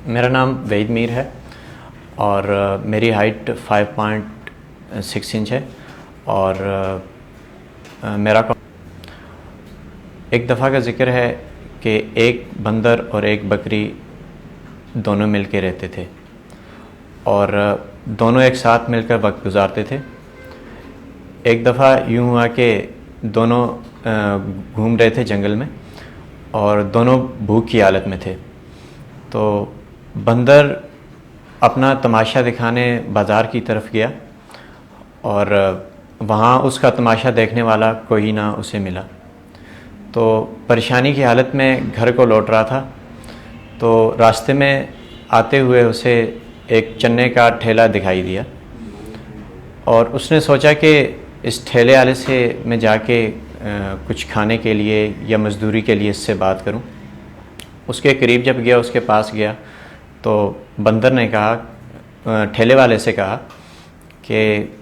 मेरा नाम वहीद मीर है और मेरी हाइट 5.6 इंच है और मेरा एक दफ़ा का ज़िक्र है कि एक बंदर और एक बकरी दोनों मिल के रहते थे और दोनों एक साथ मिलकर वक्त गुजारते थे। एक दफ़ा यूँ हुआ कि दोनों घूम रहे थे जंगल में और दोनों भूख की हालत में थे। तो बंदर अपना तमाशा दिखाने बाज़ार की तरफ गया और वहाँ उसका तमाशा देखने वाला कोई ना उसे मिला। तो परेशानी की हालत में घर को लौट रहा था तो रास्ते में आते हुए उसे एक चने का ठेला दिखाई दिया और उसने सोचा कि इस ठेले वाले से मैं जाके कुछ खाने के लिए या मज़दूरी के लिए इससे बात करूं। उसके करीब जब गया, उसके पास गया तो बंदर ने कहा, ठेले वाले से कहा कि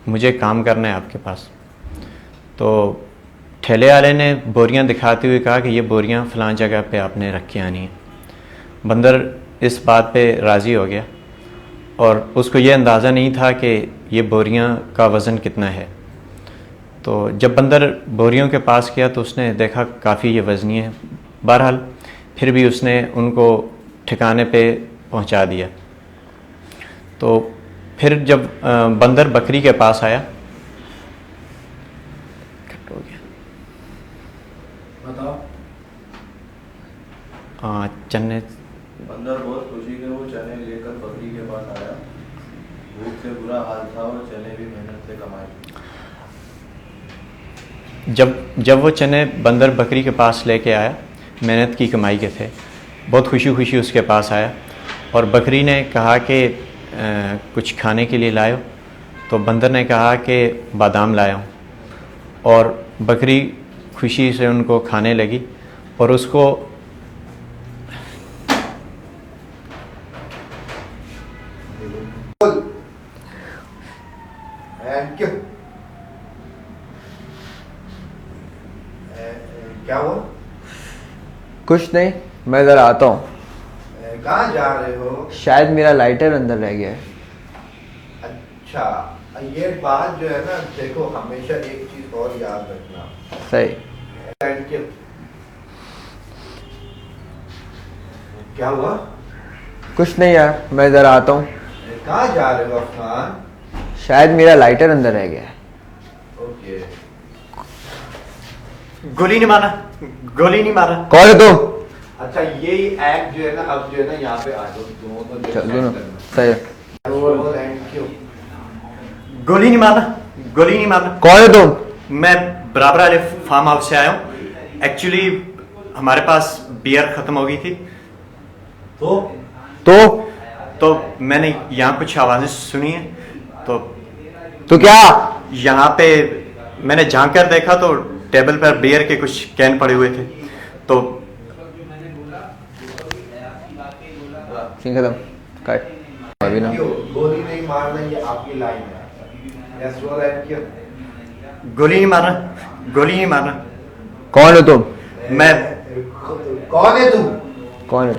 मुझे काम करना है आपके पास। तो ठेले वाले ने बोरियां दिखाते हुए कहा कि ये बोरियां फ़लाँ जगह पे आपने रख के आनी है। बंदर इस बात पे राज़ी हो गया और उसको ये अंदाज़ा नहीं था कि ये बोरियां का वज़न कितना है। तो जब बंदर बोरियों के पास गया तो उसने देखा काफ़ी ये वज़नी है। बहरहाल फिर भी उसने उनको ठिकाने पे पहुंचा दिया। तो फिर जब बंदर बकरी के पास आया, कट हो गया, बताओ। चने। बंदर बहुत खुशी के वो चने लेकर बकरी के पास आया। भूख से बुरा हाल था और चने भी मेहनत से कमाए। जब वो चने बंदर बकरी के पास लेके आया, मेहनत की कमाई के थे, बहुत खुशी खुशी उसके पास आया और बकरी ने कहा कि कुछ खाने के लिए लायो। तो बंदर ने कहा कि बादाम लाया हूँ और बकरी खुशी से उनको खाने लगी और उसको क्या हुआ? कुछ नहीं, मैं इधर आता हूँ। कहाँ जा रहे हो? शायद मेरा लाइटर अंदर रह गया है। अच्छा, ये बात जो है ना, देखो हमेशा एक चीज और याद रखना। सही। क्या हुआ? कुछ नहीं यार, मैं इधर आता हूँ। कहाँ जा रहे हो अफनान? शायद मेरा लाइटर अंदर रह गया है। ओके। गोली नहीं मारा, गोली नहीं मारा। कौन है तुम? अच्छा, ये एक्ट जो है ना, अब जो है ना यहाँ पे आ जाओ दोनों। सही है। गोली नहीं मारना, गोली नहीं मारना। कौन है तुम? मैं बराबर वाले फार्म हाउस से आया हूँ। एक्चुअली हमारे पास बियर ख़त्म हो गई थी तो मैंने यहाँ कुछ आवाज़ें सुनी हैं। तो क्या? यहाँ पे मैंने झांक कर देखा तो टेबल पर बियर के कुछ कैन पड़े हुए थे। तो खत्म कट। अभी ना गोली नहीं मारना, ये आपकी लाइन है। यस वो लाइन क्या? गोली नहीं मारना, गोली नहीं मारना। कौन है तुम? मैं। कौन है तुम? कौन है?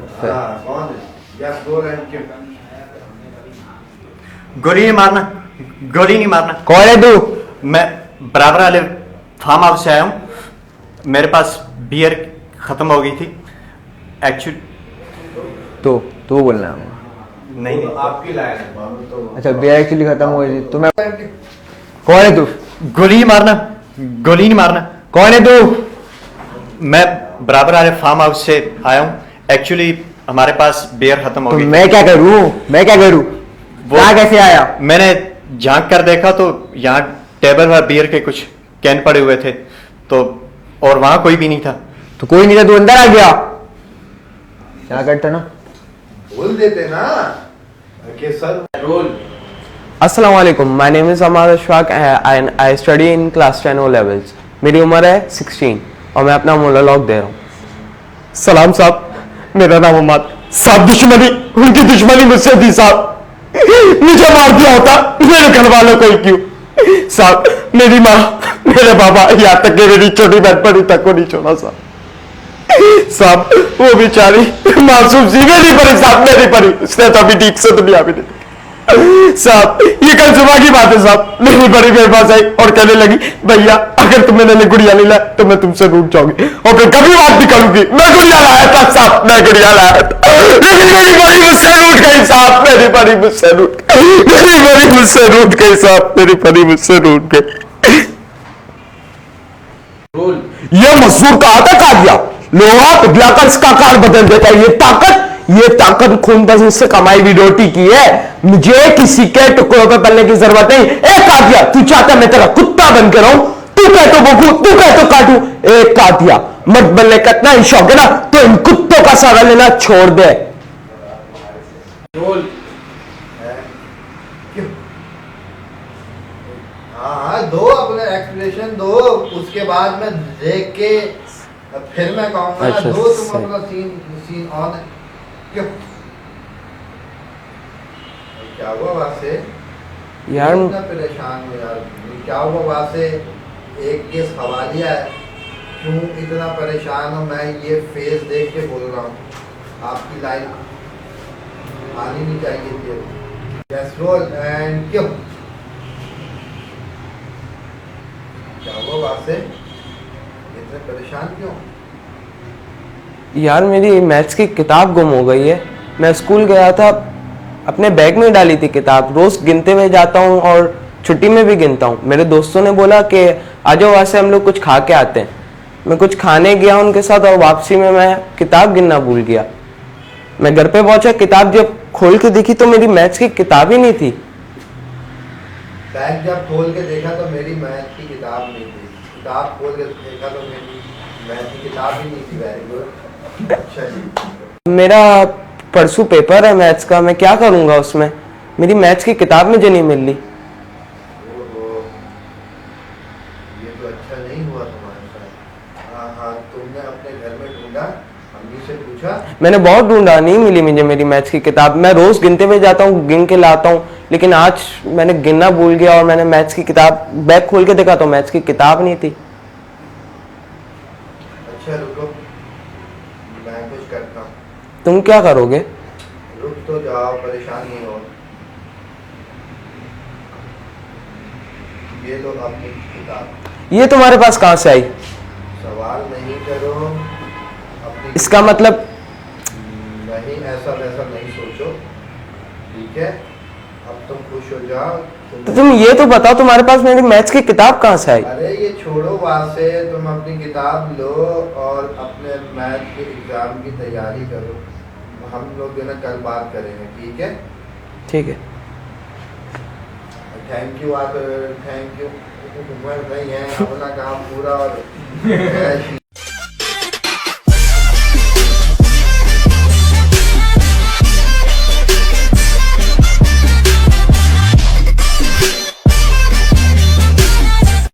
कौन है? यस वो लाइन क्या? गोली नहीं मारना, गोली नहीं मारना। कौन है तू? मैं बराबर वाले फार्म हाउस से आया हूँ। मेरे पास बियर ख़त्म हो गई थी एक्चुअली। तू बोलना है। नहीं, आपकी लाइन है। अच्छा, बियर एक्चुअली खत्म हो गई थी। तुम्हें कौन है तू? गोली नहीं मारना, गोली नहीं मारना। कौन है तू? मैं बराबर वाले फार्म हाउस से आया हूँ। एक्चुअली हमारे पास बियर खत्म हो तो गई। मैं क्या करूँ? वो कैसे आया? मैंने झांक कर देखा तो यहाँ टेबल पर बियर के कुछ कैन पड़े हुए थे तो, और वहां कोई भी नहीं था। तो कोई नहीं था, तू अंदर आ गया? क्या करता ना, बोल देते ना कि सर रोल। अस्सलाम वालेकुम, my name is Amar Ashfaq and I study in class 10 O levels। मेरी उम्र है 16 और मैं अपना मोनोलॉग दे रहा हूँ। सलाम साहब, मेरा नाम अमार साहब। उनकी दुश्मनी मुझसे थी साहब। मुझे मार दिया होता, मेरे घर वालों को क्यों साहब? मेरी माँ, मेरे बाबा, यहाँ तक कि मेरी छोटी बहन पड़ी तक को नहीं छोड़ा साहब। साहब वो बेचारी मासूम सी मेरी परी साहब, मेरी परी, उसने तो अभी ठीक से दुनिया में नहीं। साहब ये कल सुबह की बात है साहब, मेरी परी मेरे पास आई और कहने लगी भैया अगर तुम मेरे लिए गुड़िया नहीं लाए तो मैं तुमसे रूठ जाऊंगी और फिर कभी बात नहीं करूंगी। मैं गुड़िया लाया था साहब, मैं गुड़िया लाया था, लेकिन मेरी परी मुझसे रूठ गई साहब, मेरी परी मुझसे रूठ गई, मेरी परी मुझसे रूठ गई साहब, मेरी परी मुझसे रूठ गई। रोल ये मजदूर कहा था कादिया, लोहा पिघलाकर इसका आकार बदल देता है। ये ताकत खून पसीने से कमाई हुई रोटी की है, मुझे किसी के टुकड़ों पे पलने की जरूरत नहीं। ए कादिया तू चाहता मैं तेरा कुत्ता बन के रहूं, तू कह तो भूखू, तू कह तो काटू। ए कादिया मत बनने का इतना ही शौक है ना तो इन कुत्तों का सहारा लेना छोड़ दे। रोल हाँ दो, अपने एक्सप्रेशन दो, उसके बाद में देख के फिर मैं कहूंगा ना। अच्छा, दो तुम सही। अपना सीन ऑन है। क्यों क्या हुआ वहां से? यार इतना परेशान हो यार, क्या हुआ वहां से? एक केस हवालिया है, क्यों इतना परेशान हो? मैं ये फेस देख के बोल रहा हूँ, आपकी लाइन आनी नहीं चाहिए थी। यस रोल एंड क्यों क्या हुआ वहां से? इतने परेशान क्यों? यार मेरी मैथ्स की किताब गुम हो गई है। मैं स्कूल गया था, अपने बैग में डाली थी किताब, रोज गिनते हुए जाता हूँ और छुट्टी में भी गिनता हूँ। मेरे दोस्तों ने बोला कि आ जाओ वहां से हम लोग कुछ खा के आते हैं। मैं कुछ खाने गया उनके साथ और वापसी में मैं किताब गिनना भूल गया। मैं घर पे पहुंचा, किताब जब खोल के देखी तो मेरी मैथ्स की किताब ही नहीं थी। बैग जब खोल के देखा तो मेरी मैथ की किताब नहीं थी, किताब खोल के देखा तो मेरी मैथ की किताब ही नहीं थी। वेरी गुड, अच्छा जी। मेरा परसों पेपर है मैथ्स का, मैं क्या करूंगा उसमें? मेरी मैथ्स की किताब मुझे नहीं मिल रही। ओहो, ये तो अच्छा नहीं हुआ तुम्हारे साथ। हाँ हाँ, तुमने अपने घर में ढूंढा, अम्मी से पूछा? मैंने बहुत ढूंढा, नहीं मिली मुझे मेरी मैथ्स की किताब। मैं रोज गिनते हुए जाता हूँ, गिन के लाता हूँ, लेकिन आज मैंने गिनना भूल गया और मैंने मैथ्स की किताब बैग खोल के देखा तो मैथ्स की किताब नहीं थी। अच्छा रुको, मैं कुछ करता हूँ। तुम क्या करोगे? रुक तो जाओ, परेशान नहीं हो। ये लो अपनी किताब। ये तुम्हारे पास कहाँ से आई? सवाल नहीं करो, अपनी इसका मतलब नहीं, ऐसा वैसा नहीं सोचो, ठीक है? अब तुम खुश हो जाओ। तो तुम ये तो बताओ तुम्हारे पास मेरी मैथ्स की किताब कहाँ से आई? अरे ये छोड़ो वहां से, तुम अपनी किताब लो और अपने मैथ के एग्जाम की तैयारी करो। हम लोग जो है ना कल बात करेंगे, ठीक है? ठीक है। थैंक यू आप, थैंक यू। उम्र नहीं है, अपना काम पूरा और